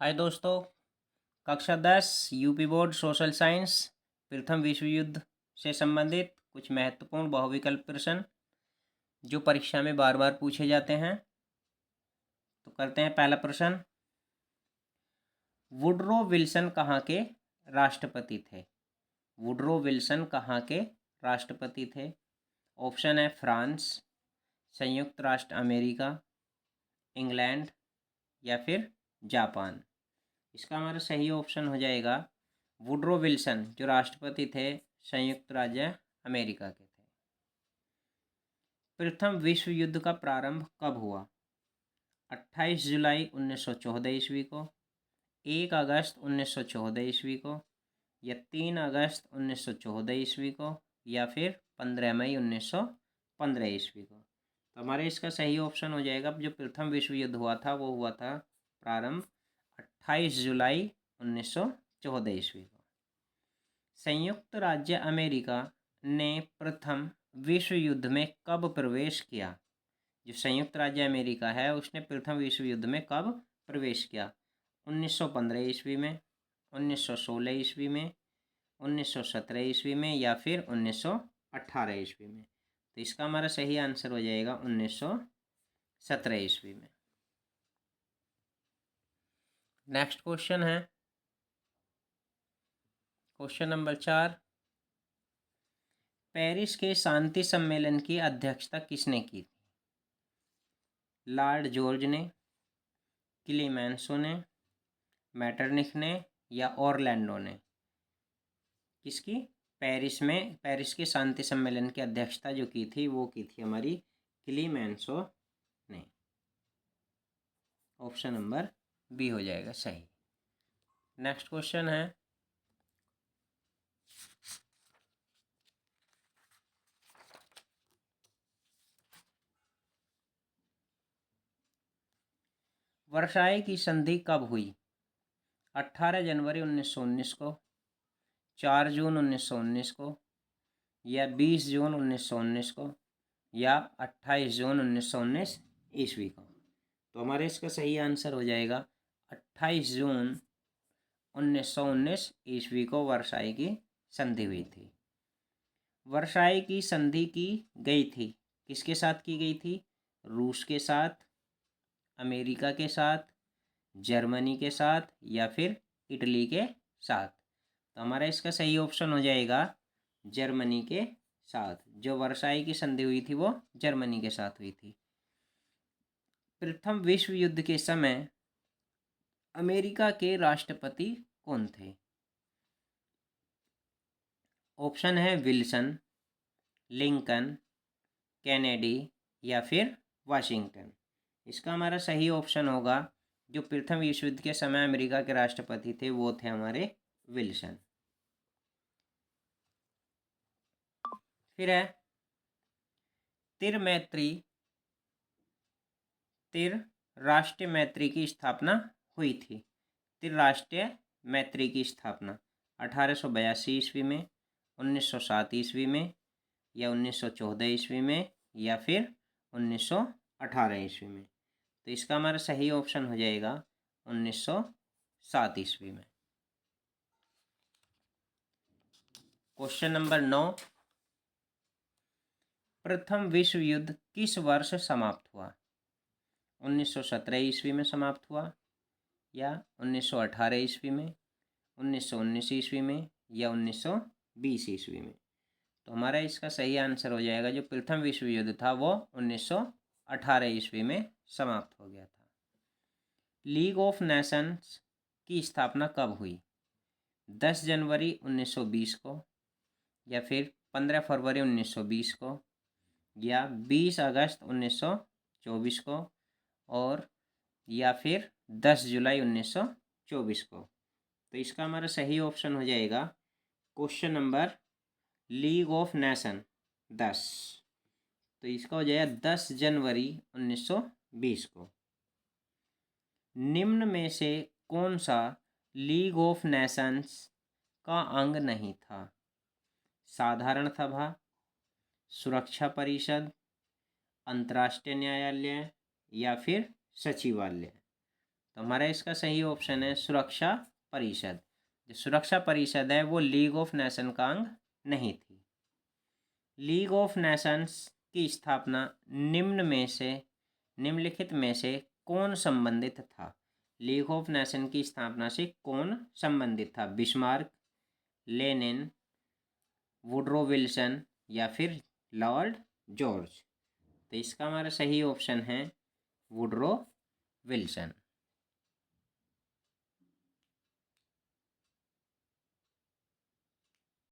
हाय दोस्तों, कक्षा 10 UP board social science प्रथम विश्व युद्ध से संबंधित कुछ महत्वपूर्ण बहुविकल्प प्रश्न जो परीक्षा में बार बार पूछे जाते हैं। तो करते हैं पहला प्रश्न। वुडरो विल्सन कहाँ के राष्ट्रपति थे? वुडरो विल्सन कहाँ के राष्ट्रपति थे? ऑप्शन है फ्रांस, संयुक्त राष्ट्र अमेरिका, इंग्लैंड या फिर जापान। इसका हमारा सही ऑप्शन हो जाएगा वुडरो विल्सन, जो राष्ट्रपति थे संयुक्त राज्य अमेरिका के थे। प्रथम विश्व युद्ध का प्रारंभ कब हुआ? 28 जुलाई 1914 ईस्वी को, 1 अगस्त 1914 ईस्वी को, या 3 अगस्त 1914 ईस्वी को, या फिर 15 मई 1915 ईस्वी को। तो हमारे इसका सही ऑप्शन हो जाएगा जो प्रथम विश्व युद्ध हुआ था वो हुआ था प्रारंभ 28 जुलाई 1914 ईस्वी को। संयुक्त राज्य अमेरिका ने प्रथम विश्व युद्ध में कब प्रवेश किया? जो संयुक्त राज्य अमेरिका है उसने प्रथम विश्व युद्ध में कब प्रवेश किया? 1915 ईस्वी में, 1916 ईस्वी में, 1917 ईस्वी में, या फिर 1918 ईस्वी में। तो इसका हमारा सही आंसर हो जाएगा 1917 ईस्वी में। नेक्स्ट क्वेश्चन है क्वेश्चन नंबर 4। पेरिस के शांति सम्मेलन की अध्यक्षता किसने की थी? लॉर्ड जॉर्ज ने, क्लीमेंसो ने, मैटरनिख ने, या ऑरलैंडो ने? किसकी? पेरिस के शांति सम्मेलन की अध्यक्षता जो की थी वो की थी हमारी क्लीमेंसो ने। ऑप्शन नंबर बी हो जाएगा सही। नेक्स्ट क्वेश्चन है वर्साई की संधि कब हुई? 18 जनवरी 1919 को, 4 जून 1919 को, या 20 जून 1919 को, या 28 जून 1919 ईस्वी को? तो हमारे इसका सही आंसर हो जाएगा 28 जून 1919 ईस्वी को वर्साई की संधि हुई थी। वर्साई की संधि की गई थी, किसके साथ की गई थी? रूस के साथ, अमेरिका के साथ, जर्मनी के साथ, या फिर इटली के साथ? तो हमारा इसका सही ऑप्शन हो जाएगा जर्मनी के साथ। जो वर्साई की संधि हुई थी वो जर्मनी के साथ हुई थी। प्रथम विश्व युद्ध के समय अमेरिका के राष्ट्रपति कौन थे? ऑप्शन है विल्सन, लिंकन, कैनेडी, या फिर वाशिंगटन। इसका हमारा सही ऑप्शन होगा जो प्रथम विश्व युद्ध के समय अमेरिका के राष्ट्रपति थे वो थे हमारे विल्सन। फिर है त्रिराष्ट्रीय मैत्री की स्थापना हुई थी। त्रिराष्ट्रीय मैत्री की स्थापना 1882 ईस्वी में, 1907 ईस्वी में, या 1914 ईस्वी में, या फिर 1918 ईस्वी में? तो इसका हमारा सही ऑप्शन हो जाएगा 1907 ईस्वी में। Question number 9। प्रथम विश्व युद्ध किस वर्ष समाप्त हुआ? 1917 ईस्वी में समाप्त हुआ, या 1918 ईस्वी में, 1919 ईस्वी में, या 1920 ईस्वी में? तो हमारा इसका सही आंसर हो जाएगा जो प्रथम विश्व युद्ध था वो 1918 ईस्वी में समाप्त हो गया था। लीग ऑफ नेशंस की स्थापना कब हुई? 10 जनवरी 1920 को, या फिर 15 फरवरी 1920 को, या 20 अगस्त 1924 को, और या फिर 10 जुलाई 1924 को? तो इसका हमारा सही ऑप्शन हो जाएगा question number league of nation 10। तो इसका हो जाएगा 10 जनवरी 1920 को। निम्न में से कौन सा लीग ऑफ नेशंस का अंग नहीं था? साधारण सभा, सुरक्षा परिषद, अंतर्राष्ट्रीय न्यायालय, या फिर सचिवालय? तो हमारा इसका सही ऑप्शन है सुरक्षा परिषद। जो सुरक्षा परिषद है वो लीग ऑफ नेशन का अंग नहीं थी। लीग ऑफ नेशंस की स्थापना निम्नलिखित में से कौन संबंधित था? लीग ऑफ नेशन की स्थापना से कौन संबंधित था? बिस्मार्क, लेनिन, वुडरो विल्सन या फिर लॉर्ड जॉर्ज। तो इसका हमारा सही ऑप्शन है वुडरो विल्सन।